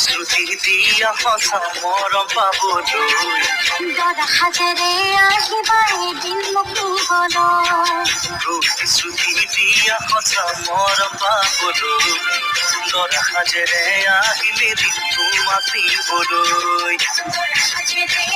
শ্রুতি দিয়া সঁচা মৰম পাবলৈ দৰা সাজেৰে আহিবা এদিন মোক নিবলৈ শ্ৰুতি দিয়া সঁচা মৰম পাবলৈ দৰা সাজেৰে আহিলে দিনটো মাতিবলৈ দৰা সাজেৰে